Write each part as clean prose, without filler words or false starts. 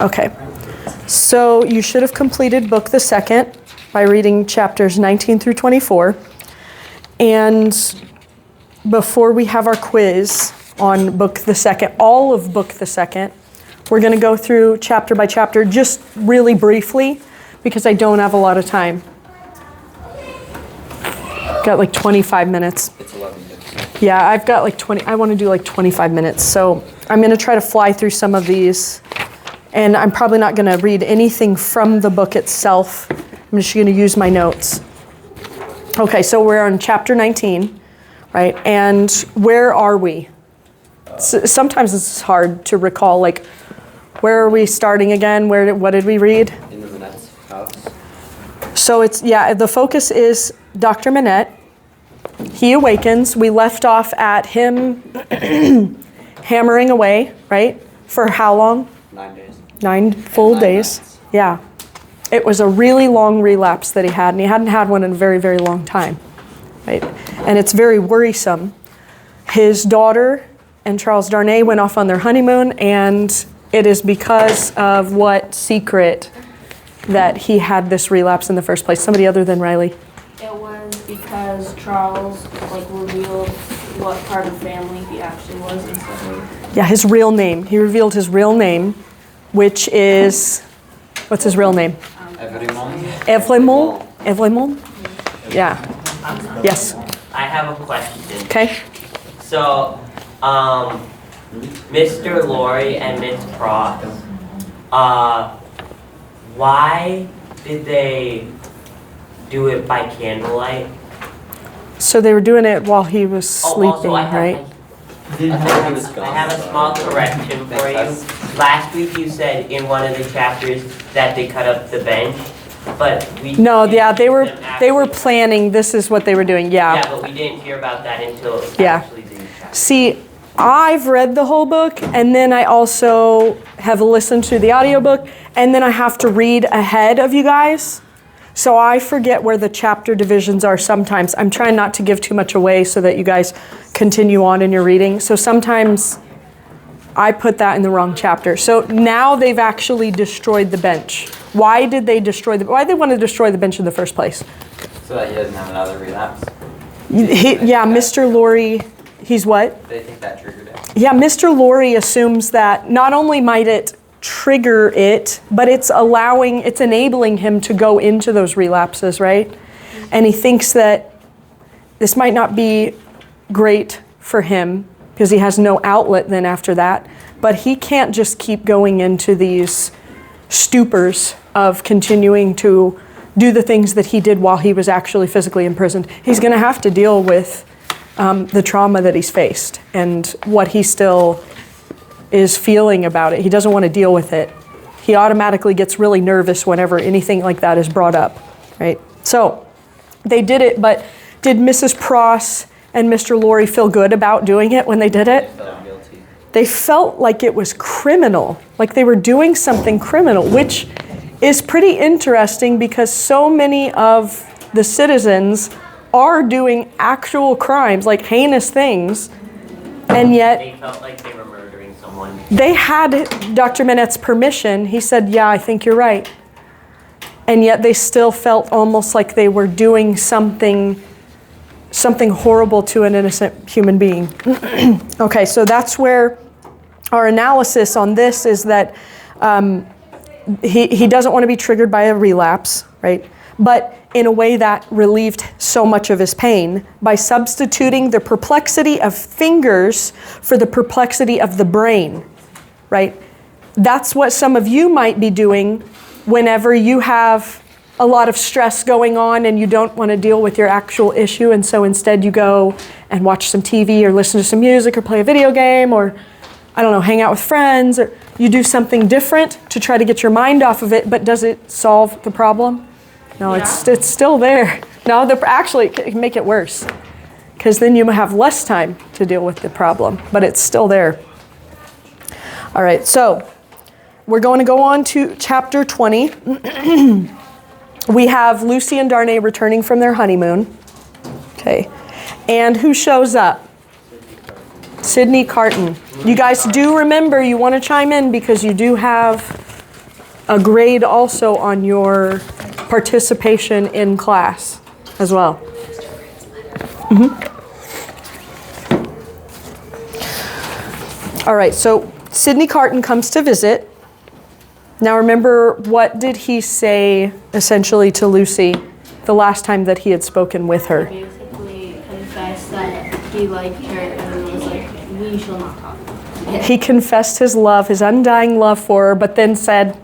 Okay. So you should have completed book the second by reading chapters 19 through 24. And before we have our quiz on book the second, all of book the second, we're going to go through chapter by chapter just really briefly because I don't have a lot of time. Got like 25 minutes. It's 11 minutes. Yeah, I've got like 20. I want to do like 25 minutes. So I'm going to try to fly through some of these. And I'm probably not going to read anything from the book itself. I'm just going to use my notes. Okay, so we're on chapter 19, right? And where are we? Sometimes it's hard to recall, like, where are we starting again? What did we read? In the Manette's house. So the focus is Dr. Manette. He awakens. We left off at him hammering away, right? For how long? 9 days. 9 full days. Nights. Yeah. It was a really long relapse that he had, and he hadn't had one in a very, very long time, right? And it's very worrisome. His daughter and Charles Darnay went off on their honeymoon, and it is because of what secret that he had this relapse in the first place? Somebody other than Riley? It was because Charles revealed what part of family he actually was instead of... Yeah, his real name. He revealed his real name, which is, what's his real name? Evlemont. Evlemont? Yeah. Yes. I have a question. Okay. So, Mr. Laurie and Miss Cross, why did they do it by candlelight? So they were doing it while he was sleeping, Also, right? I have a small correction for you. Last week you said in one of the chapters that they cut up the bench, but we No, didn't yeah, they see were them they were actually- planning. This is what they were doing. Yeah, Yeah. but we didn't hear about that until Yeah. actually the chapter. See, I've read the whole book, and then I also have listened to the audiobook, and then I have to read ahead of you guys. So I forget where the chapter divisions are sometimes. I'm trying not to give too much away so that you guys continue on in your reading. So sometimes I put that in the wrong chapter. So now they've actually destroyed the bench. Why did they destroy why did they want to destroy the bench in the first place? So that he doesn't have another relapse. Mr. Laurie, he's what? They think that triggered it. Yeah, Mr. Laurie assumes that not only might it trigger it, but it's enabling him to go into those relapses, right? And he thinks that this might not be great for him because he has no outlet then after that, but he can't just keep going into these stupors of continuing to do the things that he did while he was actually physically imprisoned. He's going to have to deal with the trauma that he's faced and what he still is feeling about it. He doesn't want to deal with it. He automatically gets really nervous whenever anything like that is brought up, right? So they did it, but did Mrs. Pross and Mr. Laurie feel good about doing it when they did it? They felt guilty. They felt like it was criminal, like they were doing something criminal, which is pretty interesting because so many of the citizens are doing actual crimes, like heinous things, and yet They felt like they were murdering someone. they had Dr. Manette's permission. He said, yeah, I think you're right. And yet they still felt almost like they were doing something horrible to an innocent human being. Okay, so that's where our analysis on this is that he doesn't want to be triggered by a relapse, right? But in a way that relieved so much of his pain by substituting the perplexity of fingers for the perplexity of the brain, right? That's what some of you might be doing whenever you have a lot of stress going on and you don't want to deal with your actual issue, and so instead you go and watch some TV or listen to some music or play a video game or, I don't know, hang out with friends, or you do something different to try to get your mind off of it, but does it solve the problem? No, it's still there. No, actually, it can make it worse because then you have less time to deal with the problem, but it's still there. All right, so we're going to go on to chapter 20. We have Lucy and Darnay returning from their honeymoon. Okay, and who shows up? Sydney Carton. You guys do remember, you want to chime in because you do have a grade also on your participation in class as well. All right, so Sydney Carton comes to visit. Now remember, what did he say essentially to Lucy the last time that he had spoken with her? Basically confessed that he liked her and was like, we shall not talk. He confessed his love, his undying love for her, but then said,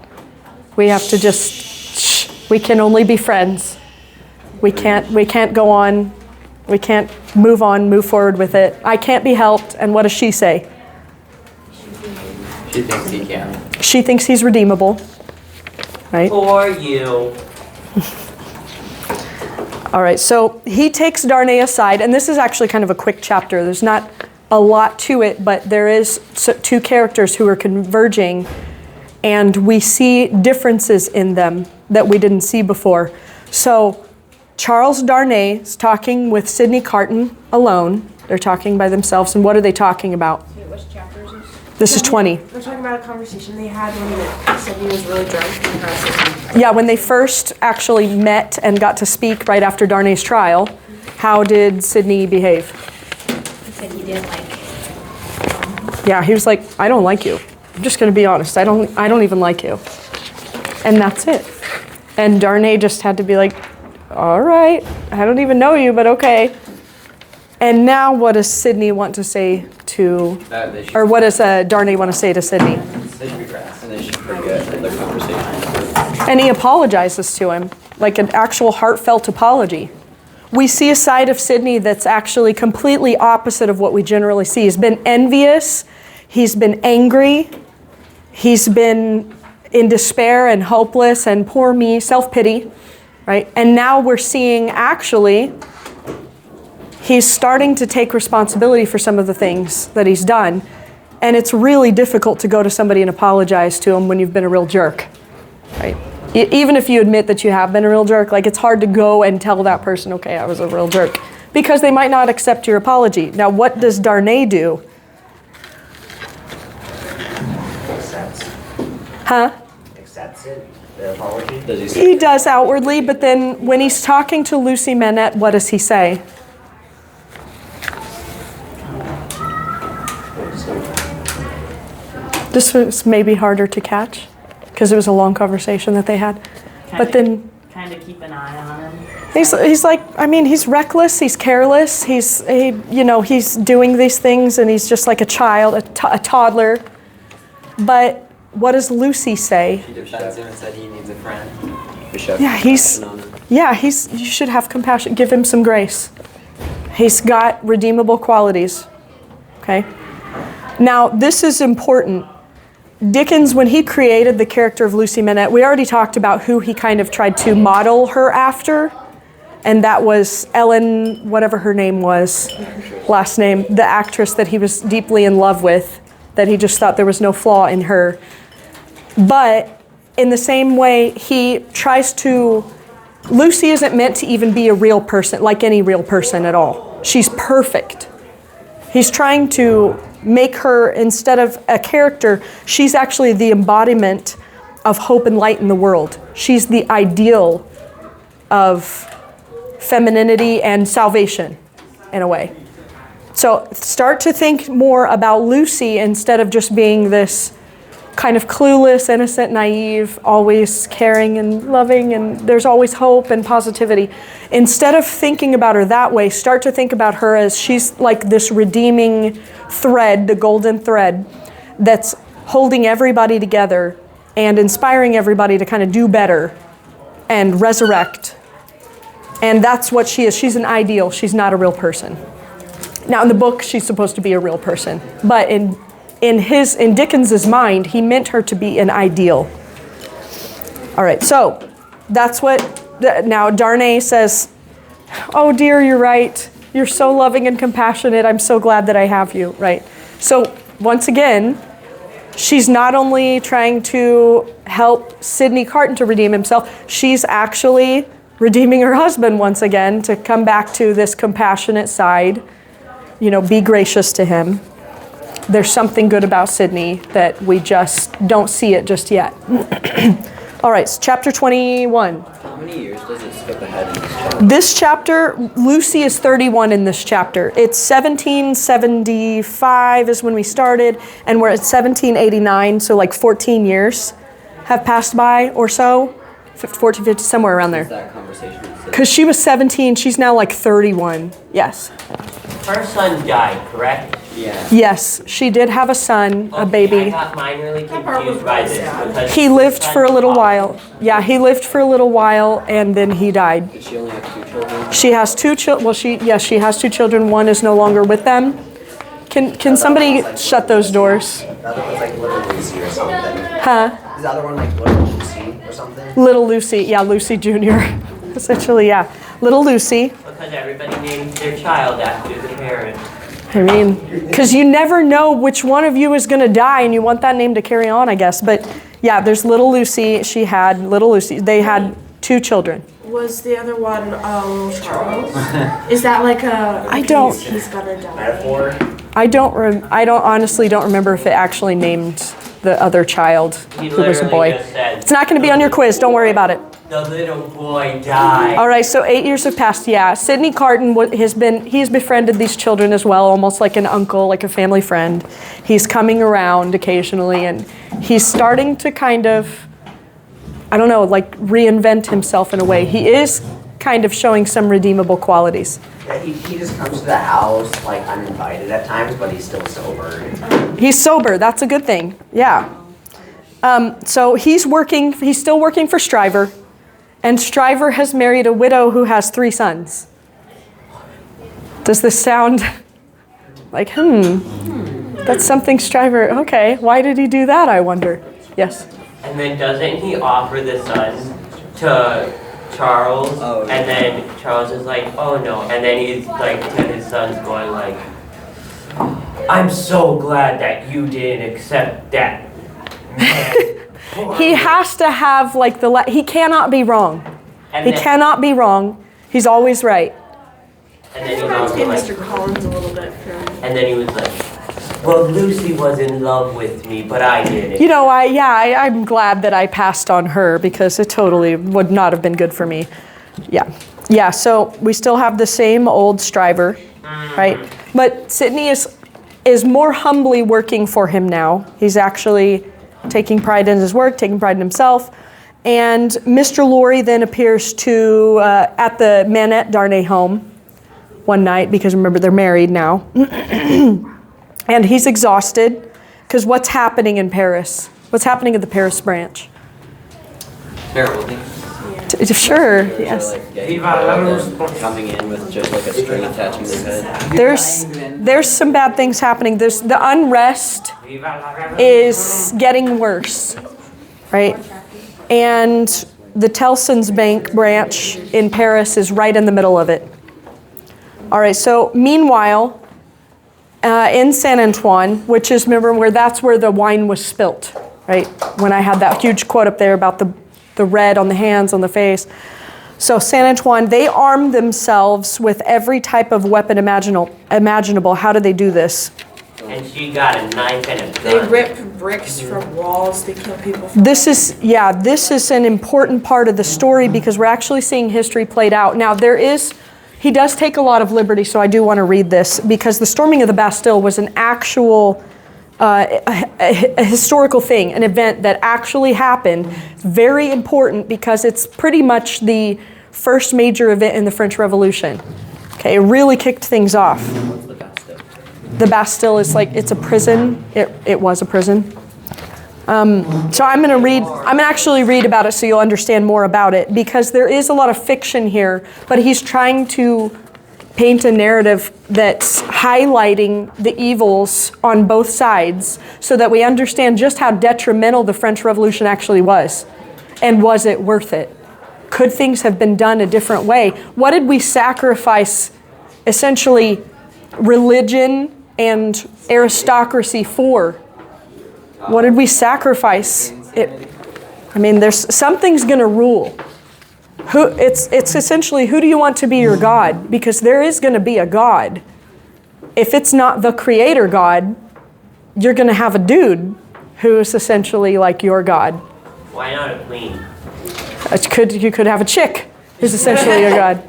we have to just, we can only be friends. We can't go on, we can't move forward with it. I can't be helped. And what does she say? She thinks he can. She thinks he's redeemable, right? For you. All right, so he takes Darnay aside, and this is actually kind of a quick chapter. There's not a lot to it, but there is two characters who are converging, and we see differences in them that we didn't see before. So Charles Darnay is talking with Sydney Carton alone. They're talking by themselves, and what are they talking about? Which chapter is this? This is 20. We're talking about a conversation they had when Sydney was really drunk and her. Yeah, when they first actually met and got to speak right after Darnay's trial, how did Sydney behave? He said he didn't like. Yeah, he was like, I don't like you. I'm just gonna be honest. I don't even like you. And that's it. And Darnay just had to be like, all right, I don't even know you, but okay. And now what does Sydney want to say to, They should, or what does Darnay want to say to Sydney? they should be friends, and they should forget the conversation. And he apologizes to him, like an actual heartfelt apology. We see a side of Sydney that's actually completely opposite of what we generally see. He's been envious, he's been angry, he's been in despair and hopeless and poor me, self-pity, right? And now we're seeing actually he's starting to take responsibility for some of the things that he's done. And it's really difficult to go to somebody and apologize to them when you've been a real jerk, right? Even if you admit that you have been a real jerk, like it's hard to go and tell that person, okay, I was a real jerk, because they might not accept your apology. Now, what does Darnay do? Accepts. Huh? Accepts it, the apology. Does He does outwardly, but then when he's talking to Lucy Manette, what does he say? This was maybe harder to catch because it was a long conversation that they had. But then Kind of keep an eye on him. he's like, I mean, he's reckless, he's careless, he's doing these things, and he's just like a child, a toddler. But what does Lucy say? She defends him and said he needs a friend. Yeah, you should have compassion, give him some grace. He's got redeemable qualities, okay? Now, this is important. Dickens, when he created the character of Lucy Manette, we already talked about who he kind of tried to model her after, and that was Ellen, whatever her name was, last name, the actress that he was deeply in love with, that he just thought there was no flaw in her. But in the same way, he tries to, Lucy isn't meant to even be a real person, like any real person at all. She's perfect. He's trying to make her, instead of a character, she's actually the embodiment of hope and light in the world. She's the ideal of femininity and salvation, in a way. So start to think more about Lucy instead of just being this kind of clueless, innocent, naive, always caring and loving, and there's always hope and positivity. Instead of thinking about her that way, start to think about her as she's like this redeeming thread, the golden thread, that's holding everybody together and inspiring everybody to kind of do better and resurrect. And that's what she is. She's an ideal. She's not a real person. Now, in the book, she's supposed to be a real person, but in Dickens's mind, he meant her to be an ideal. All right, so that's what, now Darnay says, oh dear, you're right. You're so loving and compassionate. I'm so glad that I have you, right? So once again, she's not only trying to help Sydney Carton to redeem himself, she's actually redeeming her husband once again to come back to this compassionate side, be gracious to him. There's something good about Sydney that we just don't see it just yet. All right, so chapter 21. How many years does it skip ahead in this chapter? This chapter, Lucy is 31 in this chapter. It's 1775 is when we started, and we're at 1789, so like 14 years have passed by or so. 14, 50, somewhere around Is there. that conversation? Because she was 17, she's now like 31. Yes. Her son died, correct? Yeah. Yes, she did have a son, a Okay, I baby. got minorly That part was confused by really this sad. because He the lived son for a little died. while. Yeah, he lived for a little while, and then he died. Did she only have 2 children? She has 2 children. Well, she has 2 children. One is no longer with them. Can somebody shut those doors? The other one's like Little Lucy or something. Huh? Is the other one like Little Lucy or something? Little Lucy. Yeah, Lucy Jr. Essentially, yeah. Little Lucy. Because everybody names their child after the parent. I mean, because you never know which one of you is going to die, and you want that name to carry on, I guess. But yeah, there's Little Lucy. She had Little Lucy. They had 2 children. Was the other one little Charles? Is that like a? I don't- He's gonna die. Metaphor? I honestly don't remember if it actually named the other child He who was a literally boy. just said, It's not going to be on your quiz. Don't worry about it. the little boy died. All right, so 8 years have passed. Yeah, Sidney Carton he's befriended these children as well, almost like an uncle, like a family friend. He's coming around occasionally, and he's starting to kind of, I don't know, like reinvent himself in a way. He is kind of showing some redeemable qualities. Yeah, he just comes to the house like uninvited at times, but he's still sober. He's sober. That's a good thing. Yeah. So he's still working for Stryver, and Stryver has married a widow who has 3 sons. Does this sound like, that's something Stryver, okay, why did he do that, I wonder? Yes. And then doesn't he offer the son to Charles? Oh, yeah. And then Charles is like, oh no. And then he's like to his son's going like, I'm so glad that you didn't accept that. He has to have like he cannot be wrong. And He then, cannot be wrong. He's always right. And then he Reminds was me of like, Mr. Collins a little bit from. and then he was like, well, Lucy was in love with me, but I didn't. You know, I'm glad that I passed on her because it totally would not have been good for me. Yeah, so we still have the same old Stryver, right? But Sidney is more humbly working for him now. He's actually taking pride in his work, taking pride in himself. And Mr. Laurie then appears at the Manette Darnay home one night, because remember, they're married now. And he's exhausted, because what's happening in Paris? What's happening at the Paris branch? Terrible thing. Sure, They're yes. like getting coming in with just like a string attaching to their head. There's some bad things happening. The unrest is getting worse, right? And the Telson's Bank branch in Paris is right in the middle of it. All right, so meanwhile, in Saint Antoine, which is, remember, that's where the wine was spilt, right? When I had that huge quote up there about the red on the hands, on the face. So Saint Antoine, they armed themselves with every type of weapon imaginable. How did they do this? And she got a knife and a They gun. rip bricks from walls. They kill people. This is an important part of the story, because we're actually seeing history played out. Now he does take a lot of liberty, so I do want to read this, because the storming of the Bastille was an actual a historical thing, an event that actually happened. It's very important because it's pretty much the first major event in the French Revolution. Okay, it really kicked things off. What's the Bastille? The Bastille is it's a prison. It was a prison. So I'm going to actually read about it so you'll understand more about it, because there is a lot of fiction here, but he's trying to paint a narrative that's highlighting the evils on both sides so that we understand just how detrimental the French Revolution actually was. And was it worth it? Could things have been done a different way? What did we sacrifice, essentially, religion and aristocracy for? What did we sacrifice? Something's going to rule. It's essentially, who do you want to be your God? Because there is going to be a God. If it's not the creator God, you're going to have a dude who is essentially like your God. Why not a queen? You could have a chick, who's essentially a god.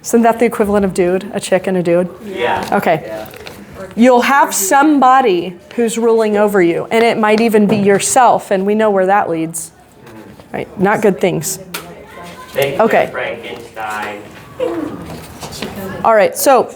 Isn't that the equivalent of dude? A chick and a dude? Yeah. Okay. Yeah. You'll have somebody who's ruling over you, and it might even be yourself, and we know where that leads. Right? Not good things. They Okay. Frankenstein. All right, so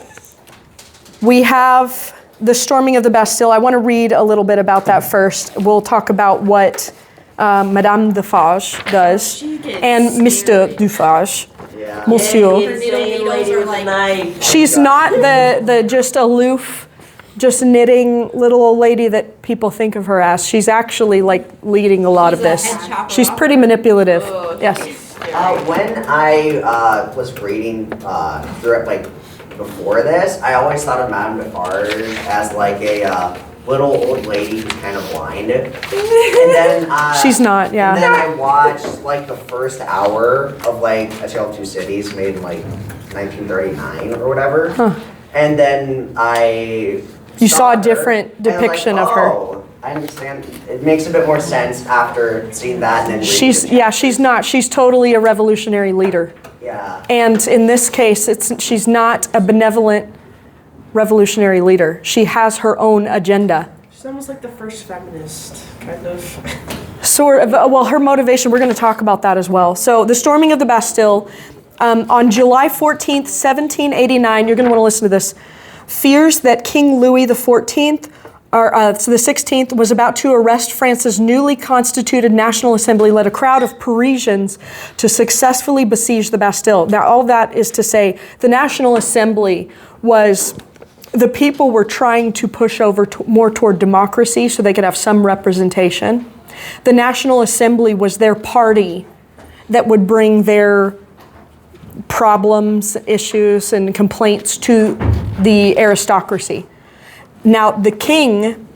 we have the storming of the Bastille. I want to read a little bit about that first. We'll talk about what Madame Defarge does, and Mr. Defarge, Yeah. Monsieur. The insane lady with a knife. She's not the just aloof, just knitting little old lady that people think of her as. She's actually like leading a lot of this. She's pretty manipulative. Yes. When I was reading through it, like before this, I always thought of Madame Defarge as like a little old lady who's kind of blind. And then She's not, yeah. And then I watched like the first hour of like A Tale of Two Cities, made in like 1939 or whatever. And then You saw a her, different and I'm like, depiction of her. Oh, I understand. It makes a bit more sense after seeing that and then reading the She's not. She's totally a revolutionary leader. Yeah. And in this case, she's not a benevolent revolutionary leader. She has her own agenda. She's almost like the first feminist, kind of. Sort of. Well, her motivation, we're going to talk about that as well. So the storming of the Bastille, on July 14th, 1789, you're going to want to listen to this, fears that King Louis XIV, so the 16th, was about to arrest France's newly constituted National Assembly, led a crowd of Parisians to successfully besiege the Bastille. Now, all that is to say, the National Assembly was, the people were trying to push over more toward democracy so they could have some representation. The National Assembly was their party that would bring their problems, issues, and complaints to the aristocracy. Now, the king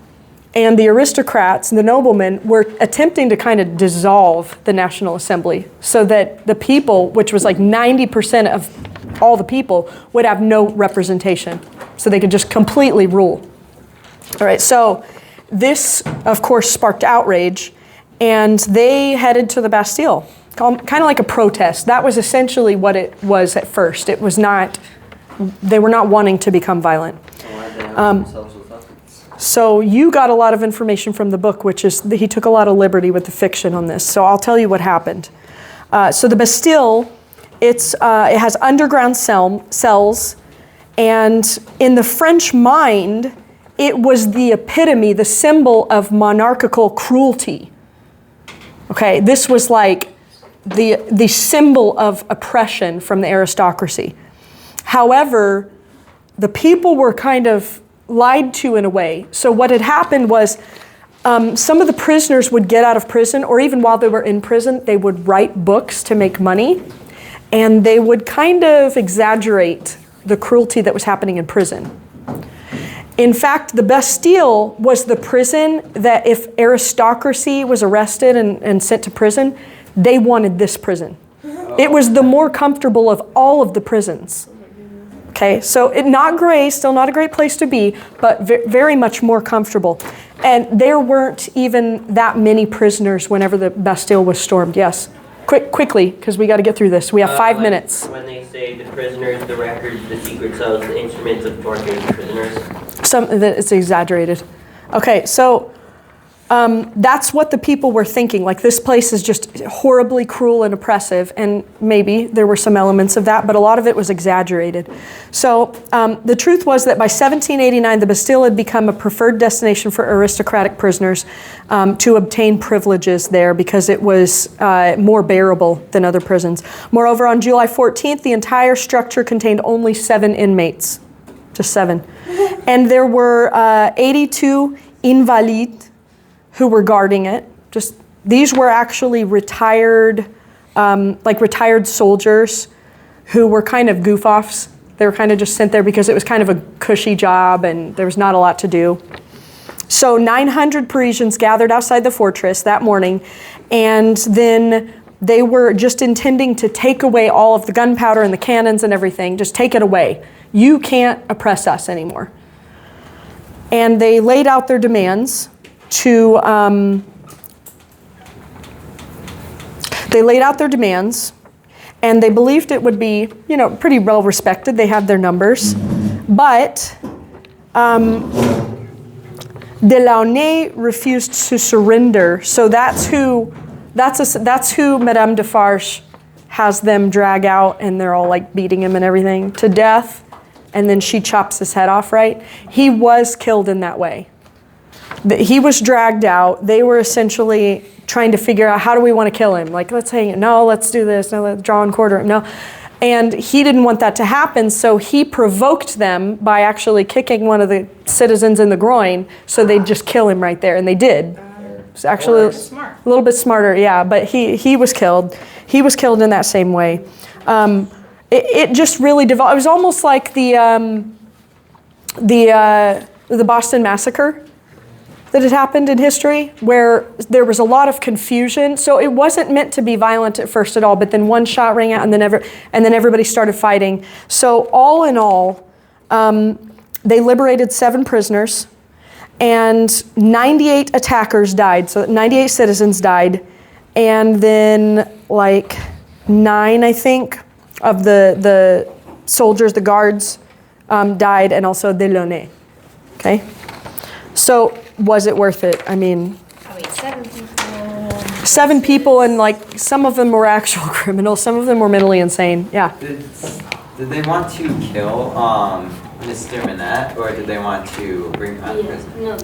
and the aristocrats and the noblemen were attempting to kind of dissolve the National Assembly so that the people, which was like 90% of all the people, would have no representation. So they could just completely rule. All right, so this, of course, sparked outrage, and they headed to the Bastille, kind of like a protest. That was essentially what it was at first. It was not, they were not wanting to become violent. Why'd they arm themselves with weapons? So you got a lot of information from the book, which is, he took a lot of liberty with the fiction on this. So I'll tell you what happened. So the Bastille, it has underground cells, and in the French mind, it was the epitome, the symbol of monarchical cruelty. Okay, this was like the symbol of oppression from the aristocracy. However, the people were kind of lied to in a way. So what had happened was some of the prisoners would get out of prison, or even while they were in prison, they would write books to make money, and they would kind of exaggerate the cruelty that was happening in prison. In fact, the Bastille was the prison that if aristocracy was arrested and sent to prison, they wanted this prison. It was the more comfortable of all of the prisons. Okay, so not great, still not a great place to be, but very much more comfortable. And there weren't even that many prisoners whenever the Bastille was stormed. Yes, quickly, because we got to get through this. We have 5 minutes. When they say the prisoners, the records, the secret cells, the instruments of torturing prisoners. It's exaggerated. Okay, so that's what the people were thinking. Like, this place is just horribly cruel and oppressive, and maybe there were some elements of that, but a lot of it was exaggerated. So the truth was that by 1789, the Bastille had become a preferred destination for aristocratic prisoners to obtain privileges there because it was more bearable than other prisons. Moreover, on July 14th, the entire structure contained only 7 inmates, just 7. And there were 82 invalides who were guarding it. Just these were actually retired, retired soldiers who were kind of goof-offs. They were kind of just sent there because it was kind of a cushy job and there was not a lot to do. So 900 Parisians gathered outside the fortress that morning, and then they were just intending to take away all of the gunpowder and the cannons and everything. Just take it away. You can't oppress us anymore. And they laid out their demands to They laid out their demands, and they believed it would be, pretty well respected. They had their numbers. But Delaunay refused to surrender. So that's who Madame Defarge has them drag out, and they're all like beating him and everything to death. And then she chops his head off, right? He was killed in that way. He was dragged out. They were essentially trying to figure out, how do we want to kill him? Like, let's hang it. No, let's do this. No, let's draw and quarter him. No. And he didn't want that to happen, so he provoked them by actually kicking one of the citizens in the groin, so they'd just kill him right there, and they did. It's actually a little bit smarter, yeah, but he was killed. He was killed in that same way. It just really developed. It was almost like the Boston Massacre that had happened in history, where there was a lot of confusion. So it wasn't meant to be violent at first at all, but then one shot rang out, and then everybody started fighting. So all in all, they liberated 7 prisoners, and 98 attackers died. So 98 citizens died, and then like 9, I think, of the soldiers, the guards, died, and also Delaunay. Okay, so was it worth it? I mean, 7 people. 7 people, and like some of them were actual criminals, some of them were mentally insane. Yeah. Did they want to kill Mr. Manette, or did they want to bring him out of prison? No,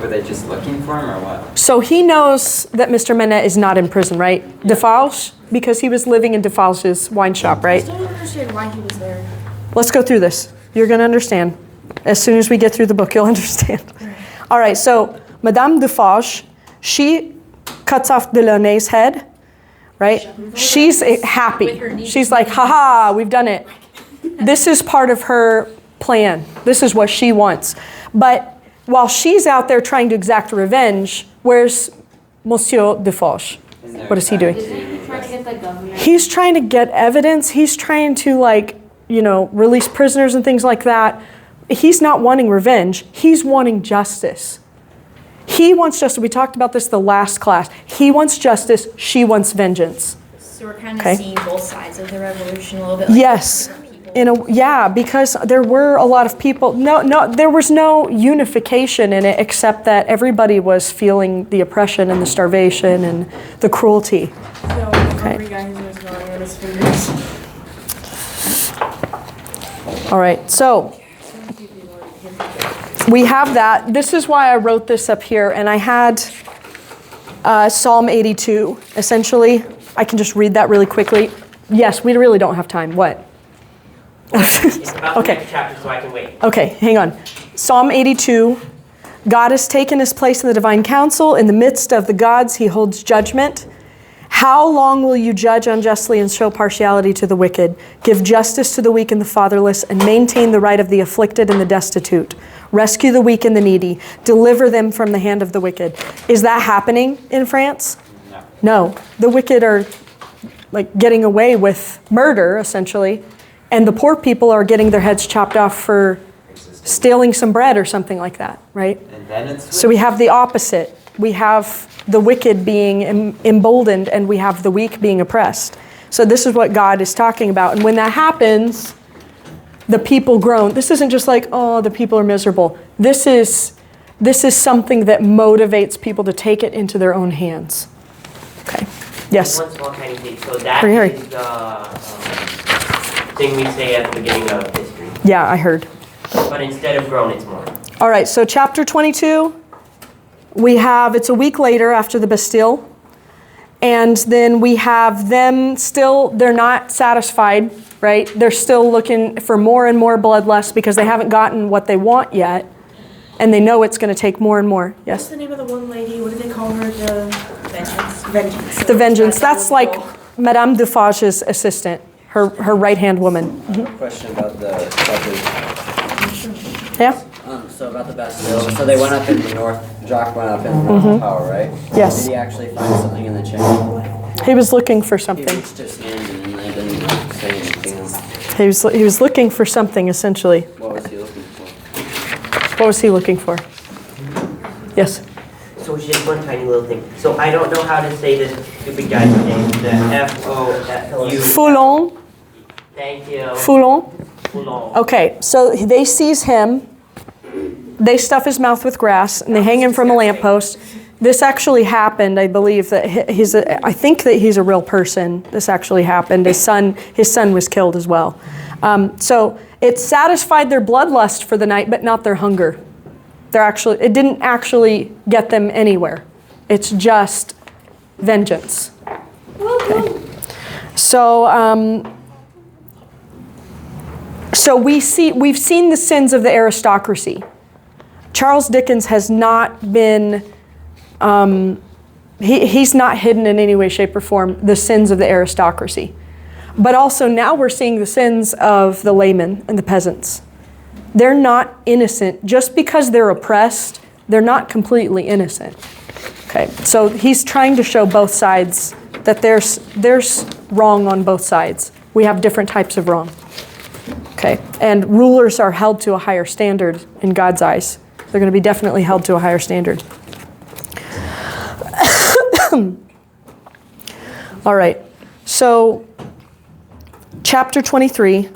Were they just looking for him, or what? So he knows that Mr. Manette is not in prison, right? Yeah. Defarge, because he was living in Defarge's wine shop, I right? still don't understand why he was there. Let's go through this. You're going to understand. As soon as we get through the book, you'll understand. All right, so Madame Defarge, she cuts off Delaunay's head, right? She's happy. She's like, haha, we've done it. This is part of her plan. This is what she wants. But while she's out there trying to exact revenge, where's Monsieur Defarge? What is he doing? is he trying to get the governor? He's trying to get evidence. He's trying to release prisoners and things like that. He's not wanting revenge. He's wanting justice. He wants justice. We talked about this the last class. He wants justice. She wants vengeance. So we're kind of Okay. seeing both sides of the revolution a little bit. Yes. Because there were a lot of people. No, there was no unification in it, except that everybody was feeling the oppression and the starvation and the cruelty. So the hungry guy who was gnawing on his fingers. All right, so we have that. This is why I wrote this up here, and I had Psalm 82, essentially. I can just read that really quickly. Yes, we really don't have time. What? It's about the Okay. next chapter, so I can wait. Okay, hang on. Psalm 82. God has taken his place in the divine council. In the midst of the gods, he holds judgment. How long will you judge unjustly and show partiality to the wicked? Give justice to the weak and the fatherless, and maintain the right of the afflicted and the destitute. Rescue the weak and the needy. Deliver them from the hand of the wicked. Is that happening in France? No. The wicked are like getting away with murder, essentially, and the poor people are getting their heads chopped off for stealing some bread or something like that, right? And then it's So we have the opposite. We have the wicked being emboldened, and we have the weak being oppressed. So this is what God is talking about. And when that happens, the people groan. This isn't just like, oh, the people are miserable. This is something that motivates people to take it into their own hands. Okay. Yes. One small tiny thing. So that Hurry. is the thing we say at the beginning of history. Yeah, I heard. But instead of grown, it's more. All right, so chapter 22, it's a week later after the Bastille, and then we have them still, they're not satisfied, right? They're still looking for more and more bloodlust because they haven't gotten what they want yet, and they know it's going to take more and more. What's Yes? the name of the one lady? What do they call her? The Vengeance. The Vengeance, that's like Madame Defarge's assistant, her right-hand woman. I have a question about the Yeah? so about the Bastille. So they went up in the north. Jacques went up in the tower, right? Yes. Did he actually find something in the chimney? He was looking for He something. reached his hand and they didn't say anything. He was looking for something, essentially. What was he looking for? What was he looking for? Yes? So was just one tiny little thing. So I don't know how to say this stupid guy's name. The F-O-U. Foulon. Thank you. Foulon. Foulon. Okay, so they seize him. They stuff his mouth with grass and they hang him from a lamppost. This actually happened. I believe that I think that he's a real person. This actually happened. His son was killed as well. So it satisfied their bloodlust for the night, but not their hunger. It didn't actually get them anywhere. It's just vengeance. Okay. So we've seen the sins of the aristocracy. Charles Dickens has not been, he's not hidden in any way, shape, or form the sins of the aristocracy. But also now we're seeing the sins of the laymen and the peasants. They're not innocent. Just because they're oppressed, they're not completely innocent. Okay, so he's trying to show both sides that there's wrong on both sides. We have different types of wrong. Okay, and rulers are held to a higher standard in God's eyes. They're going to be definitely held to a higher standard. All right, so chapter 23,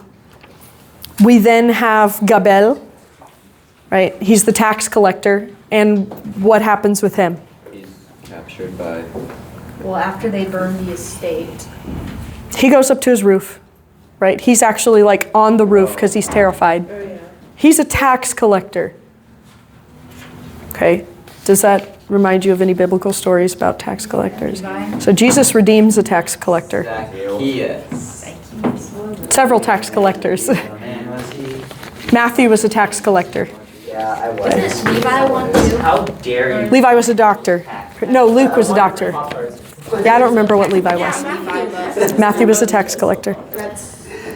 we then have Gabel, right? He's the tax collector, and what happens with him? He's captured by... Well, after they burned the estate. He goes up to his roof, right? He's actually like on the roof because he's terrified. Oh, yeah. He's a tax collector. Okay, does that remind you of any biblical stories about tax collectors? So Jesus redeems a tax collector. Zacchaeus. Several tax collectors. Oh, man, was he? Matthew was a tax collector. Yeah, I was. Levi one too. How dare you? Levi was a doctor. No, Luke was a doctor. Yeah, I don't remember what Levi was. Matthew was a tax collector.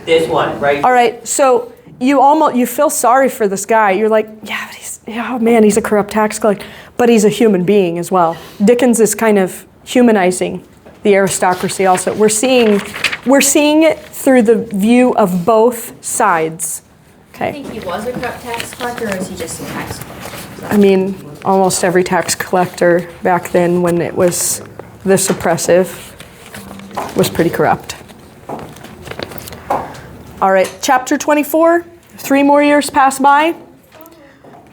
This one, right? All right, so you feel sorry for this guy. You're like, yeah, but oh man, he's a corrupt tax collector. But he's a human being as well. Dickens is kind of humanizing the aristocracy also. We're seeing it through the view of both sides. I Okay. think he was a corrupt tax collector, or is he just a tax collector? I mean, almost every tax collector back then when it was this oppressive was pretty corrupt. All right, chapter 24, 3 more years pass by.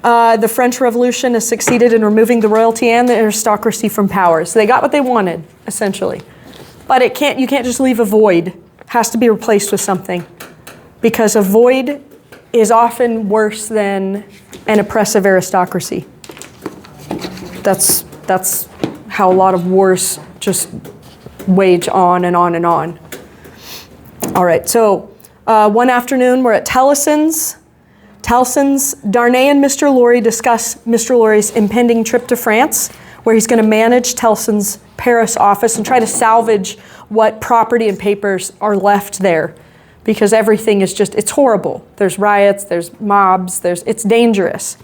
The French Revolution has succeeded in removing the royalty and the aristocracy from power. So they got what they wanted, essentially. But you can't just leave a void. It has to be replaced with something. Because a void is often worse than an oppressive aristocracy. That's how a lot of wars just wage on and on and on. All right, so one afternoon we're at Tellson's. Darnay and Mr. Lorry discuss Mr. Lorry's impending trip to France, where he's going to manage Tellson's Paris office and try to salvage what property and papers are left there. Because everything is it's horrible. There's riots, there's mobs, it's dangerous.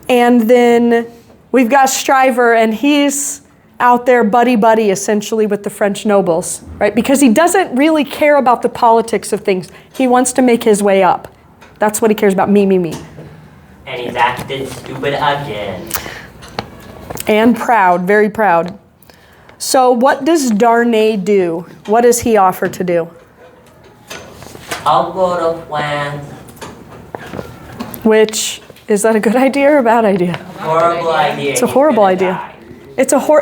And then we've got Stryver, and he's out there buddy-buddy essentially with the French nobles, right? Because he doesn't really care about the politics of things. He wants to make his way up. That's what he cares about, me. And he's acted stupid again. And proud, very proud. So what does Darnay do? What does he offer to do? I'll go to France. Which, is that a good idea or a bad idea? Horrible idea. It's a horrible idea.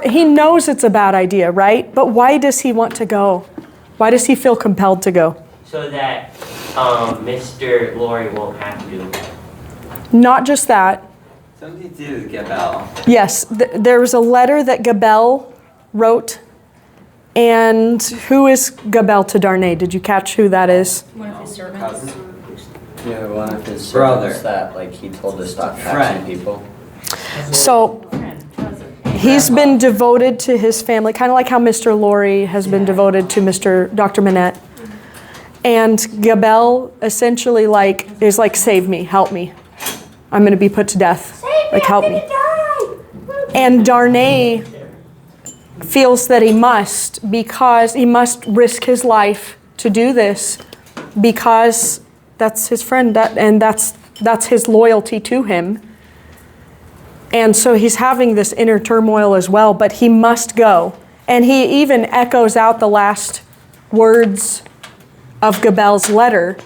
He knows it's a bad idea, right? But why does he want to go? Why does he feel compelled to go? So that Mr. Lorry won't have to. Not just that. Something to do with Gabel. Yes, there was a letter that Gabel wrote. And who is Gabel to Darnay? Did you catch who that is? One of his servants. Cousin? Yeah, one of his Brother. servants that he told to stop taxing Friend. people. So he's been devoted to his family, kind of like how Mr. Lorry has been devoted to Dr. Manette. And Gabel essentially is like, save me, help me. I'm going to be put to death. Help me. And Darnay feels that he must risk his life to do this because that's his friend, and that's his loyalty to him. And so he's having this inner turmoil as well, but he must go. And he even echoes out the last words of Gabel's letter.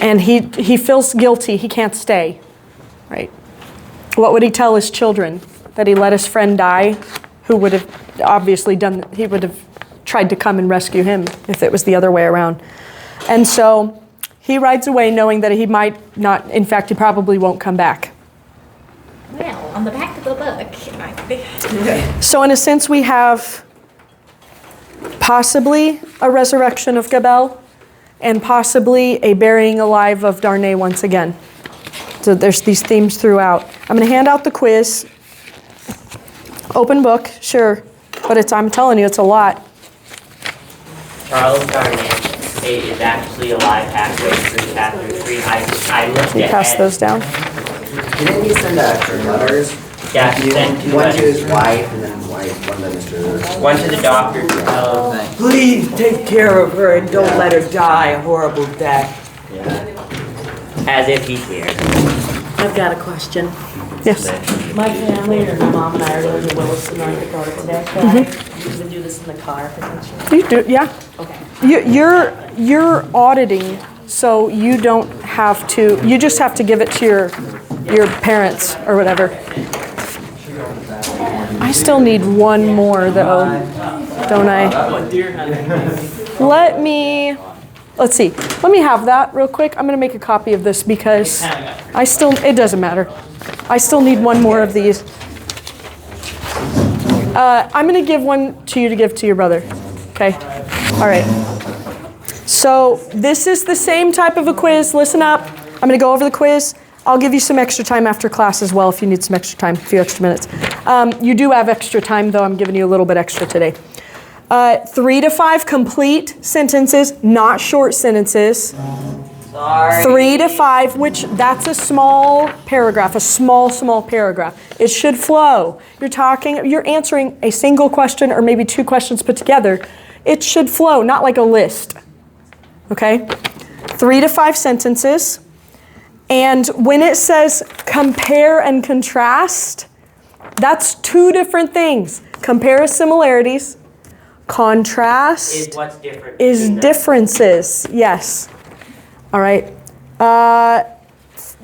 And he feels guilty. He can't stay, right? What would he tell his children? That he let his friend die, who would have obviously he would have tried to come and rescue him if it was the other way around. And so he rides away knowing that he might not, in fact, he probably won't come back. Well, on the back of the book, So in a sense, we have possibly a resurrection of Gabel and possibly a burying alive of Darnay once again. So there's these themes throughout. I'm going to hand out the quiz. Open book, sure, but I'm telling you, it's a lot. Charles Darnay is actually alive halfway through chapter 3. I looked Can you pass ahead. those down? Didn't he send extra letters? Yeah, he sent 2 One to letters. his wife and then one to Mr. One to the doctor. Please take care of her and don't let her die a horrible death. As if he cared. I've got a question. Yes. My family, or my mom and I are going to Williston, North Dakota today. Can I usually do this in the car potentially? You do, yeah. Okay. You're auditing, so you don't have to, you just have to give it to your parents or whatever. I still need one more though, don't I? Let's see. Let me have that real quick. I'm gonna make a copy of this because it doesn't matter. I still need one more of these. I'm gonna give one to you to give to your brother. Okay? All right. So this is the same type of a quiz. Listen up. I'm going to go over the quiz. I'll give you some extra time after class as well if you need some extra time, a few extra minutes. You do have extra time, though. I'm giving you a little bit extra today. 3 to 5 complete sentences, not short sentences. Sorry. 3 to 5, which that's a small paragraph, a small paragraph. It should flow. You're answering a single question or maybe 2 questions put together. It should flow, not like a list. Okay? 3 to 5 sentences. And when it says compare and contrast, that's 2 different things. Compare is similarities. Contrast Is what's different. is between them. differences. Yes. All right.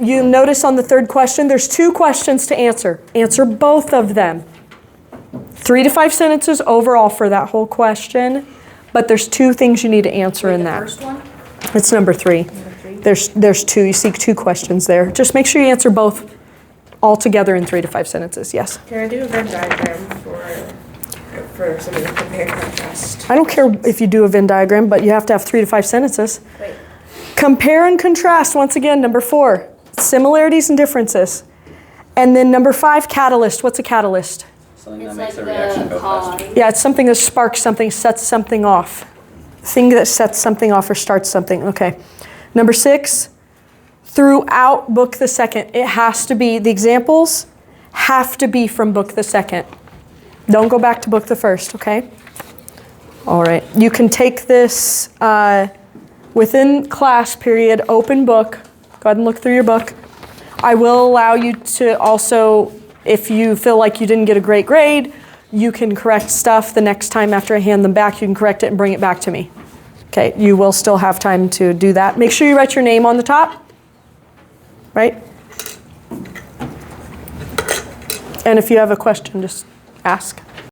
You notice on the third question, there's 2 questions to answer. Answer both of them. 3 to 5 sentences overall for that whole question, but there's 2 things you need to answer in that. First one? It's number 3. There's 2. You see 2 questions there. Just make sure you answer both all together in 3 to 5 sentences. Yes. Can I do a Venn diagram for something to compare and contrast? I don't care if you do a Venn diagram, but you have to have 3 to 5 sentences. Wait. Compare and contrast, once again, number 4. Similarities and differences. And then number 5, catalyst. What's a catalyst? Something that It's makes like a reaction the go faster. cause. Yeah, it's something that sparks something, sets something off. Thing that sets something off or starts something. Okay. Number 6, throughout book the second, it has to be, the examples have to be from book the second. Don't go back to book the first, okay? All right. You can take this within class period, open book. Go ahead and look through your book. I will allow you to also, if you feel like you didn't get a great grade, you can correct stuff the next time after I hand them back. You can correct it and bring it back to me. Okay, you will still have time to do that. Make sure you write your name on the top, right? And if you have a question, just ask.